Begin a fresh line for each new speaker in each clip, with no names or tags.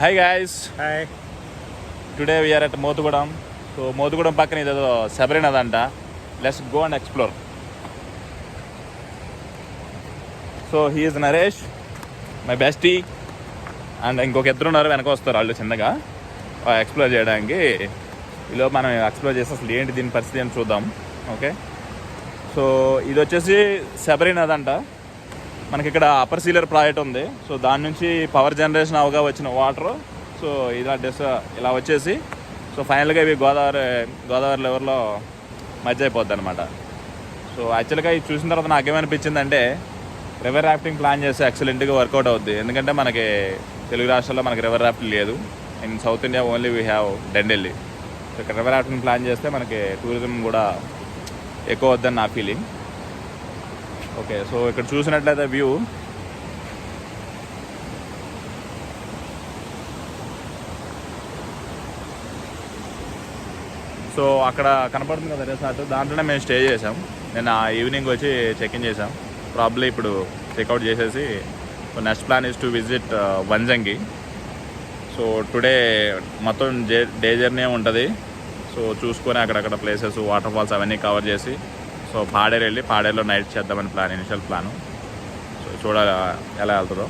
Hi guys,
Hi.
today we are at Motugudam. So Motugudam పక్కన ఇదేదో శబరి నది అంట. Let's go and explore. So he is Naresh, my bestie, and ఇంకొక ఇద్దరు ఉన్నారు వెనక వస్తారు వాళ్ళు చిన్నగా ఎక్స్ప్లోర్ చేయడానికి. ఈలో మనం ఎక్స్ప్లోర్ చేసి అసలు ఏంటి దీని పరిస్థితి అని చూద్దాం. ఓకే, సో ఇది వచ్చేసి శబరి నది అంట. మనకి ఇక్కడ అప్పర్ సీలర్ ప్రాజెక్ట్ ఉంది. సో దాని నుంచి పవర్ జనరేషన్ అవగా వచ్చిన వాటర్ సో ఇలా వచ్చేసి సో ఫైనల్గా ఇవి గోదావరి లెవెల్లో మధ్య అయిపోద్ది అనమాట. సో యాక్చువల్గా ఇది చూసిన తర్వాత నాకేమనిపించిందంటే రివర్ రాఫ్టింగ్ ప్లాన్ చేస్తే ఎక్సలెంట్గా వర్కౌట్ అవుద్ది. ఎందుకంటే మనకి తెలుగు రాష్ట్రాల్లో మనకి రివర్ రాఫ్టింగ్ లేదు. In South India only we have Dandeli. So ఇక్కడ రివర్ రాఫ్టింగ్ ప్లాన్ చేస్తే మనకి టూరిజం కూడా ఎక్కువ అవుద్దని నా ఫీలింగ్. ఓకే, సో ఇక్కడ చూసినట్లయితే వ్యూ సో అక్కడ కనపడుతుంది కదా రిసార్ట్, దాంట్లోనే మేము స్టే చేసాం. నేను ఆ ఈవినింగ్ వచ్చి చెక్ఇన్ చేసాం. ప్రాబ్లీ ఇప్పుడు చెక్అవుట్ చేసేసి so next plan is to visit Vanjangi. So today మొత్తం డే జర్నీ ఉంటుంది. సో చూసుకొని అక్కడక్కడ ప్లేసెస్ వాటర్ ఫాల్స్ అవన్నీ కవర్ చేసి సో పాడేరు వెళ్ళి పాడేరులో నైట్ చేద్దామని ఇనిషియల్ ప్లాను. సో చూడాలి ఎలా వెళ్తుందో.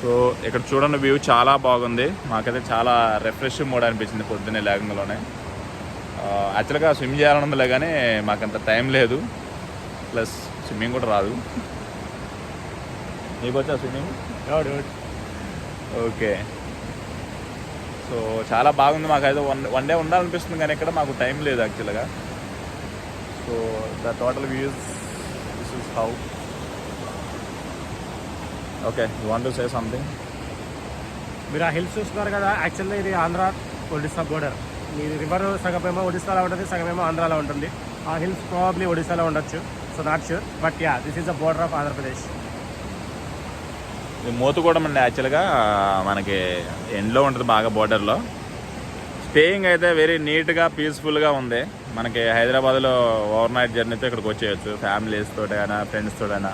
సో ఇక్కడ చూడండి వ్యూ చాలా బాగుంది. మాకైతే చాలా రిఫ్రెషింగ్ మూడ్ అనిపించింది పొద్దున్నే లేకంగానే. యాక్చువల్గా స్విమ్ చేయాలని ఉందిలే కానీ మాకంత టైం లేదు, ప్లస్ స్విమ్మింగ్ కూడా రాదు. నీకు వచ్చా స్విమ్మింగ్? ఓకే, సో చాలా బాగుంది. మాకైతే వన్ డే ఉండాలనిపిస్తుంది కానీ ఇక్కడ మాకు టైం లేదు యాక్చువల్గా. So the total views, this is how. Okay, you want to say something?
మీరు ఆ హిల్స్ చూస్తున్నారు కదా, యాక్చువల్లీ ఇది ఆంధ్ర ఒడిస్సా బోర్డర్. మీరు రివర్ సగమేమో ఒడిస్సాలో ఉంటుంది, సగమేమో ఆంధ్రాలో ఉంటుంది. ఆ హిల్స్ ప్రాబ్లీ ఒడిస్సాలో ఉండొచ్చు, so not sure, but yeah this is the border of Andhra Pradesh.
ఇది మోతుగూడెం అండి. యాక్చువల్గా మనకి ఎండ్లో ఉంటుంది బాగా బోర్డర్లో. స్టేయింగ్ అయితే వెరీ నీట్గా పీస్ఫుల్గా ఉంది. మనకి హైదరాబాద్లో ఓవర్ నైట్ జర్నీతో ఇక్కడికి వచ్చేయచ్చు. ఫ్యామిలీస్ తోటైనా ఫ్రెండ్స్ తోటైనా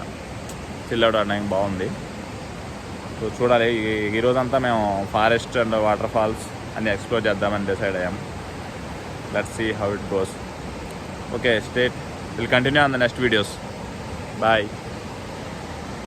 చిల్ అవుట్ అనడానికి బాగుంది. సో చూడాలి, ఈరోజంతా మేము ఫారెస్ట్ అండ్ వాటర్ ఫాల్స్ అన్ని ఎక్స్ప్లోర్ చేద్దామని డిసైడ్ అయ్యాం. Let's see how it goes. Okay, will continue on the next videos. Bye.